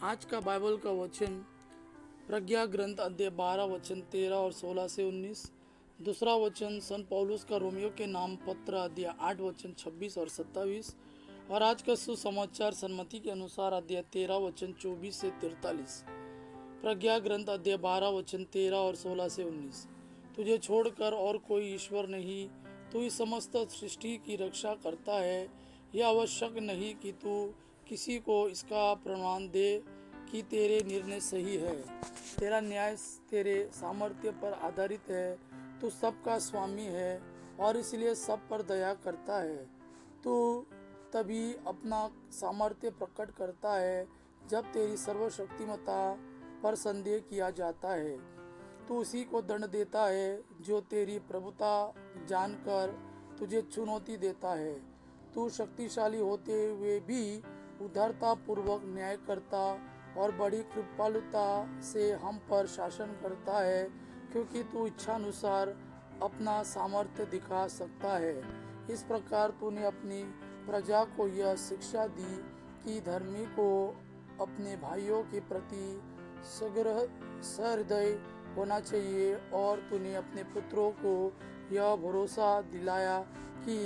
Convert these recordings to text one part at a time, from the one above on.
आज का बाइबल का वचन प्रज्ञा ग्रंथ अध्याय 12 वचन 13 और 16 से 19। दूसरा वचन सन पौलुस का रोमियो के नाम पत्र अध्याय 8 वचन 26 और 27। और आज का सुसमाचार सन्मति के अनुसार अध्याय 13 वचन 24 से 43। प्रज्ञा ग्रंथ अध्याय 12 वचन 13 और 16 से 19। तुझे छोड़कर और कोई ईश्वर नहीं, तू इस समस्त सृष्टि की रक्षा करता है। यह आवश्यक नहीं कि तू किसी को इसका प्रमाण दे कि तेरे निर्णय सही है। तेरा न्याय तेरे सामर्थ्य पर आधारित है। तू सबका स्वामी है और इसलिए सब पर दया करता है। तू तभी अपना सामर्थ्य प्रकट करता है जब तेरी सर्वशक्तिमता पर संदेह किया जाता है। तू उसी को दंड देता है जो तेरी प्रभुता जानकर तुझे चुनौती देता है। तू शक्तिशाली होते हुए भी उदारता पूर्वक न्याय करता और बड़ी कृपालुता से हम पर शासन करता है, क्योंकि तू इच्छानुसार अपना सामर्थ्य दिखा सकता है। इस प्रकार तूने अपनी प्रजा को यह शिक्षा दी कि धर्मी को अपने भाइयों के प्रति सहृदय होना चाहिए, और तूने अपने पुत्रों को यह भरोसा दिलाया कि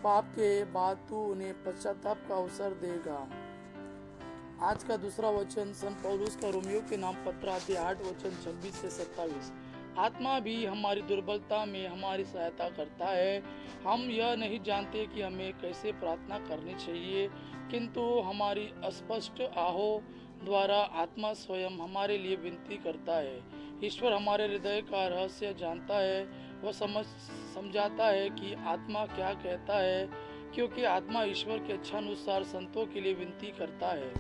पाप के बाद तू उन्हें पश्चाताप का अवसर देगा। आज का दूसरा वचन सन पौलुस का रोमियो के नाम पत्र अध्याय 8 वचन 26 से 27। आत्मा भी हमारी दुर्बलता में हमारी सहायता करता है। हम यह नहीं जानते कि हमें कैसे प्रार्थना करनी चाहिए, किंतु हमारी अस्पष्ट आहो द्वारा आत्मा स्वयं हमारे लिए विनती करता है। ईश्वर हमारे हृदय का रहस्य जानता है। वह समझाता है कि आत्मा क्या कहता है, क्योंकि आत्मा ईश्वर के इच्छानुसार संतों के लिए विनती करता है।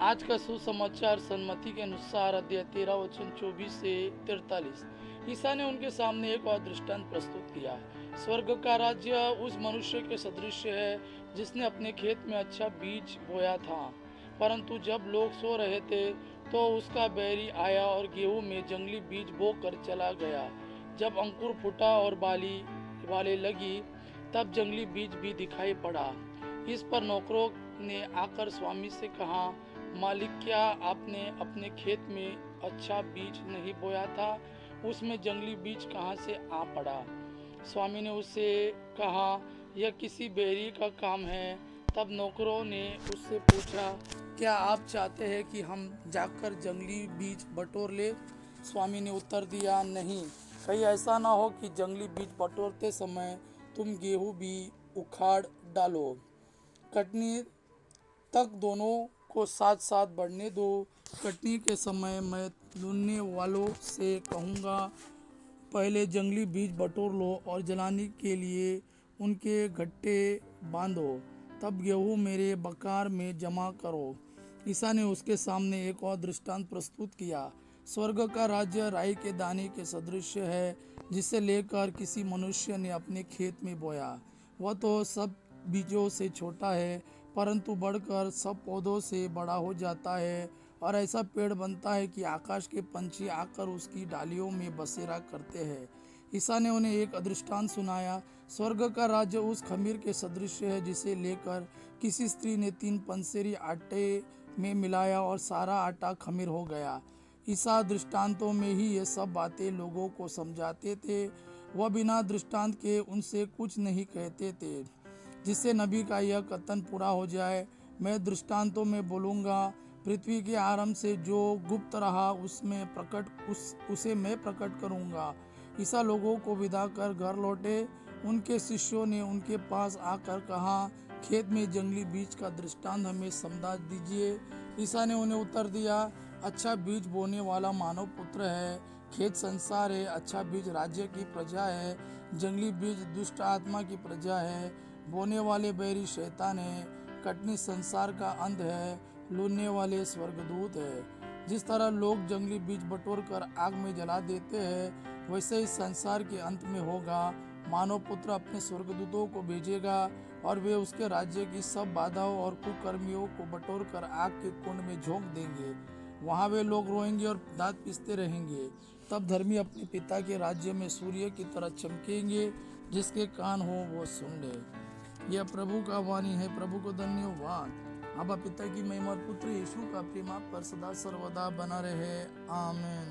आज का सुसमाचार सन्मति के अनुसार अध्याय 13 वचन 24 से 43। ईसा ने उनके सामने एक और दृष्टांत प्रस्तुत किया। स्वर्ग का राज्य उस मनुष्य के सदृश है जिसने अपने खेत में अच्छा बीज बोया था, परंतु जब लोग सो रहे थे तो उसका बैरी आया और गेहूं में जंगली बीज बो कर चला गया। जब अंकुर फूटा और बालें लगी, तब जंगली बीज भी दिखाई पड़ा। इस पर नौकरों ने आकर स्वामी से कहा, मालिक, क्या आपने अपने खेत में अच्छा बीज नहीं बोया था? उसमें जंगली बीज कहाँ से आ पड़ा? स्वामी ने उससे कहा, यह किसी बैरी का काम है। तब नौकरों ने उससे पूछा, क्या आप चाहते हैं कि हम जाकर जंगली बीज बटोर ले? स्वामी ने उत्तर दिया, नहीं, कहीं ऐसा ना हो कि जंगली बीज बटोरते समय तुम गेहूं भी उखाड़ डालो। कटनी तक दोनों को साथ साथ बढ़ने दो। कटनी के समय मैं लूनने वालों से कहूँगा, पहले जंगली बीज बटोर लो और जलाने के लिए उनके गट्टे बांधो, तब गेहूं मेरे बकार में जमा करो। ईसा ने उसके सामने एक और दृष्टांत प्रस्तुत किया। स्वर्ग का राज्य राई के दाने के सदृश है, जिसे लेकर किसी मनुष्य ने अपने खेत में बोया। वह तो सब बीजों से छोटा है, परंतु बढ़कर सब पौधों से बड़ा हो जाता है और ऐसा पेड़ बनता है कि आकाश के पंछी आकर उसकी डालियों में बसेरा करते हैं। ईसा ने उन्हें एक दृष्टांत सुनाया। स्वर्ग का राज्य उस खमीर के सदृश है जिसे लेकर किसी स्त्री ने 3 पंसेरी आटे में मिलाया और सारा आटा खमीर हो गया। ईसा दृष्टांतों में ही ये सब बातें लोगों को समझाते थे। वह बिना दृष्टांत के उनसे कुछ नहीं कहते थे, जिससे नबी का यह कथन पूरा हो जाए, मैं दृष्टांतों में बोलूँगा, पृथ्वी के आरंभ से जो गुप्त रहा उसे मैं प्रकट करूँगा। ईसा लोगों को विदा कर घर लौटे। उनके शिष्यों ने उनके पास आकर कहा, खेत में जंगली बीज का दृष्टांत हमें समझा दीजिए। ईसा ने उन्हें उत्तर दिया, अच्छा बीज बोने वाला मानव पुत्र है। खेत संसार है, अच्छा बीज राज्य की प्रजा है, जंगली बीज दुष्ट आत्मा की प्रजा है, बोने वाले बैरी शैतान है, कटनी संसार का अंत है, लूनने वाले स्वर्गदूत है। जिस तरह लोग जंगली बीज बटोर कर आग में जला देते हैं, वैसे ही संसार के अंत में होगा। मानव पुत्र अपने स्वर्गदूतों को भेजेगा और वे उसके राज्य की सब बाधाओं और कुकर्मियों को बटोर कर आग के कुंड में झोंक देंगे। वहाँ वे लोग रोएंगे और दांत पीसते रहेंगे। तब धर्मी अपने पिता के राज्य में सूर्य की तरह चमकेंगे। जिसके कान हो वो सुन ले। यह प्रभु का वाणी है। प्रभु को धन्यवाद। अब्बा पिता की महिमा और पुत्र यीशु का प्रेम आप पर सदा सर्वदा बना रहे। आमीन।